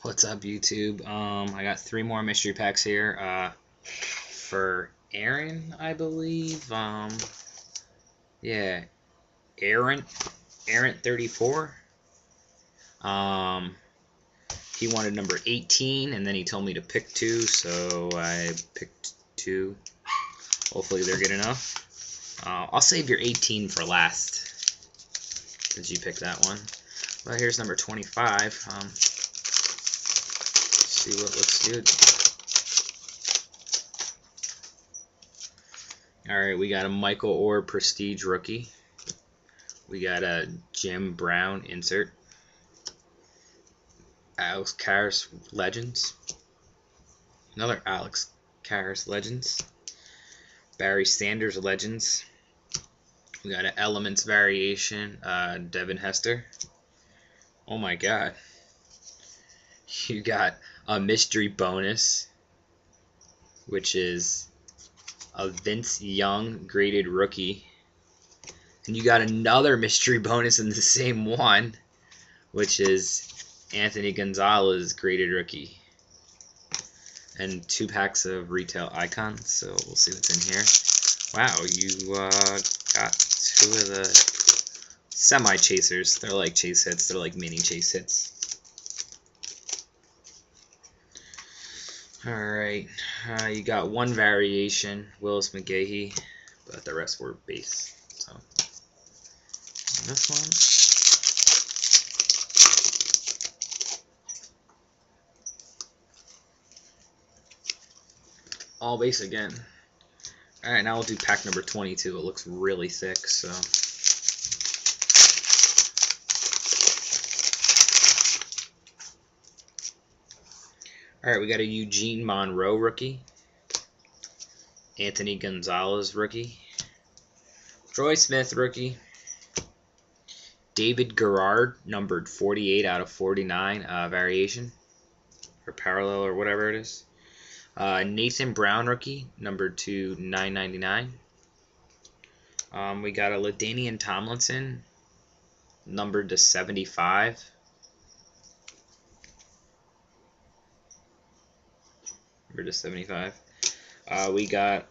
What's up, YouTube? I got 3 more mystery packs here. For Aaron, I believe. Yeah, Aaront34. He wanted number 18, and then he told me to pick 2, so I picked 2. Hopefully they're good enough. I'll save your 18 for last, since you picked that one. Well, here's number 25. See what looks good. Alright, we got a Michael Orr Prestige rookie. We got a Jim Brown insert. Alex Karras Legends. Another Alex Karras Legends. Barry Sanders Legends. We got an Elements variation, Devin Hester. Oh my god. You got a mystery bonus, which is a Vince Young graded rookie. And you got another mystery bonus in the same one, which is Anthony Gonzalez graded rookie. And 2 packs of retail icons, so we'll see what's in here. Wow, you got 2 of the semi-chasers. They're like chase hits. They're like mini chase hits. Alright, you got 1 variation, Willis McGahee, but the rest were base. So, this one. All base again. Alright, now we'll do pack number 22. It looks really thick, so. Alright, we got a Eugene Monroe rookie. Anthony Gonzalez rookie. Troy Smith rookie. David Garrard, numbered 48 out of 49 variation. Or parallel or whatever it is. Nathan Brown rookie, numbered to 999. We got a LaDainian Tomlinson, numbered to 75. Numbered to 75. We got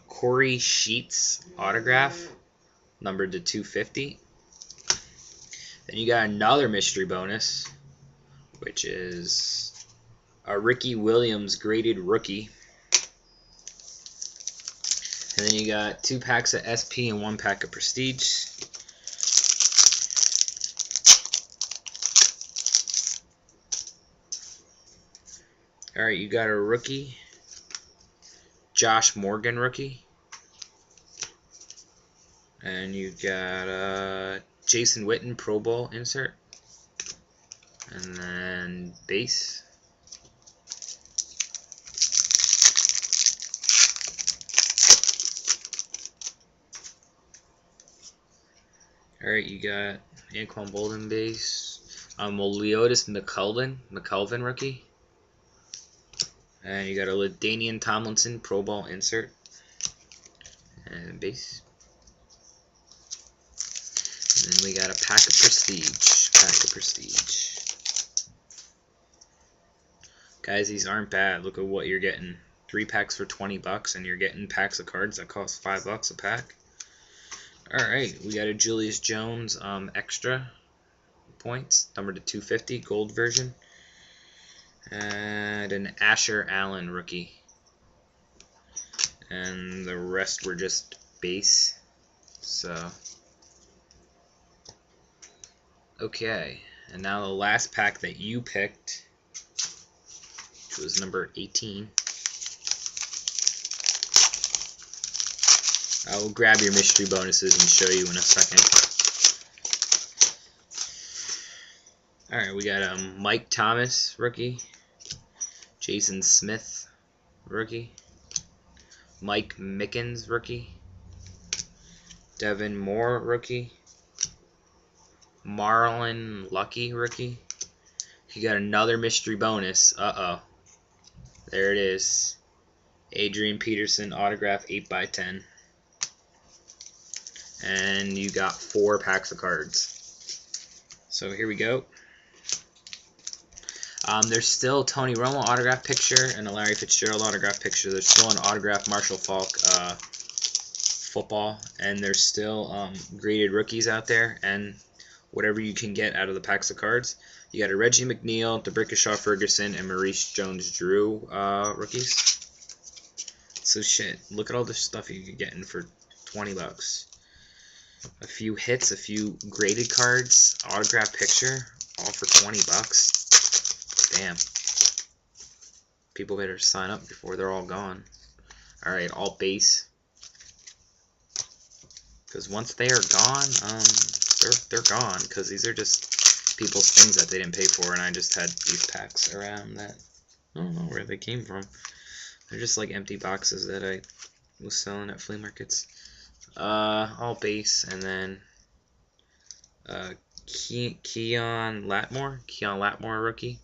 Corey Sheets autograph, numbered to 250. Then you got another mystery bonus, which is a Ricky Williams graded rookie. And then you got 2 packs of SP and 1 pack of Prestige. Alright, you got a rookie. Josh Morgan rookie. And you got Jason Witten Pro Bowl insert. And then base. Alright, you got Anquan Bolden base. Leotis McKelvin rookie. And you got a LaDainian Tomlinson Pro Bowl insert. And base. And then we got a pack of Prestige. Guys, these aren't bad. Look at what you're getting. 3 packs for 20 bucks, and you're getting packs of cards that cost $5 a pack. Alright, we got a Julius Jones extra points, numbered to 250, gold version. And an Asher Allen rookie. And the rest were just base. So, okay, and now the last pack that you picked, which was number 18. I will grab your mystery bonuses and show you in a second. Alright, we got a Mike Thomas rookie. Jason Smith rookie. Mike Mickens rookie. Devin Moore rookie. Marlon Lucky rookie. You got another mystery bonus. Uh-oh. There it is. Adrian Peterson autograph 8x10. And you got 4 packs of cards. So here we go. There's still Tony Romo autograph picture and a Larry Fitzgerald autograph picture. There's still an autographed Marshall Faulk football, and there's still graded rookies out there, and whatever you can get out of the packs of cards. You got a Reggie McNeil, DeBrickashaw Ferguson, and Maurice Jones-Drew rookies. So shit, look at all this stuff you could get in for 20 bucks. A few hits, a few graded cards, autograph picture, all for 20 bucks. Damn. People better sign up before they're all gone. Alright, all base. Because once they are gone, they're gone. Because these are just people's things that they didn't pay for, and I just had these packs around that I don't know where they came from. They're just like empty boxes that I was selling at flea markets. All base, and then Keon Latmore rookie,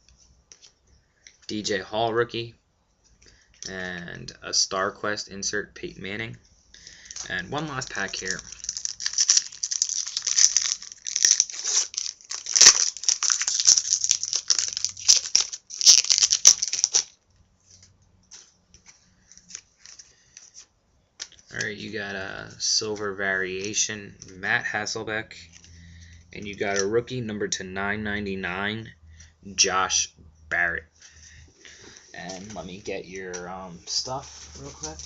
DJ Hall rookie, and a Star Quest insert Peyton Manning, and one last pack here. Alright, you got a silver variation Matt Hasselbeck, and you got a rookie numbered to 999 Josh Barrett. And let me get your stuff real quick.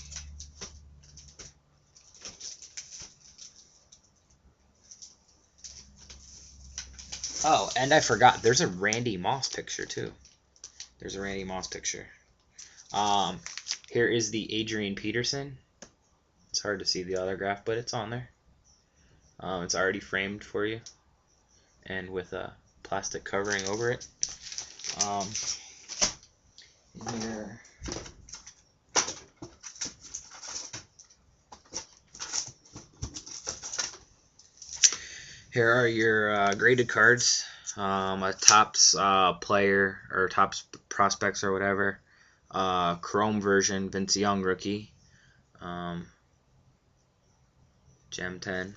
Oh, and I forgot, there's a Randy Moss picture too. There's a Randy Moss picture. Here is the Adrian Peterson. It's hard to see the autograph, but it's on there. It's already framed for you, and with a plastic covering over it. Here are your graded cards. A Topps player or Topps prospects or whatever. Chrome version Vince Young rookie. Gem 10,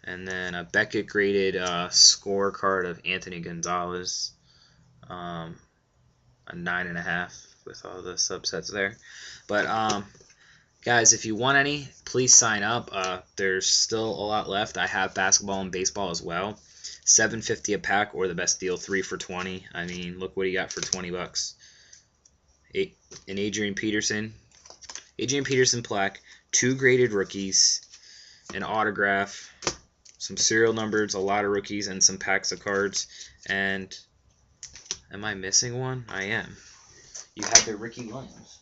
and then a Beckett graded scorecard of Anthony Gonzalez, a 9.5 with all the subsets there. But guys, if you want any, please sign up. There's still a lot left. I have basketball and baseball as well. $7.50 a pack, or the best deal, 3 for $20. I mean, look what he got for 20 bucks. An Adrian Peterson plaque, 2 graded rookies, an autograph, some serial numbers, a lot of rookies, and some packs of cards. And am I missing one? I am. You have the Ricky Williams.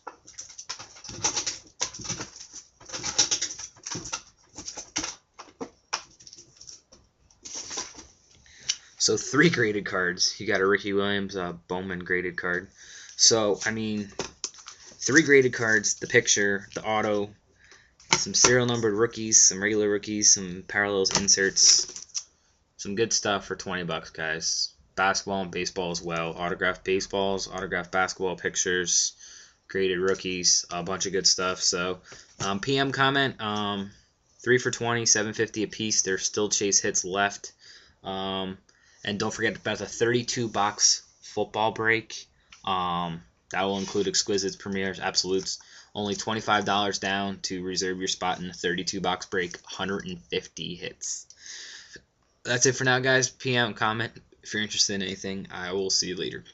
So 3 graded cards. You got a Ricky Williams Bowman graded card. So, I mean, 3 graded cards, the picture, the auto, some serial numbered rookies, some regular rookies, some parallels, inserts, some good stuff for 20 bucks, guys. Basketball and baseball as well. Autographed baseballs, autographed basketball pictures, graded rookies, a bunch of good stuff. So, PM comment, 3 for $20, $7.50 a piece. There's still chase hits left. And don't forget about the 32-box football break. That will include Exquisites, Premieres, Absolutes. Only $25 down to reserve your spot in the 32-box break. 150 hits. That's it for now, guys. PM comment if you're interested in anything. I will see you later.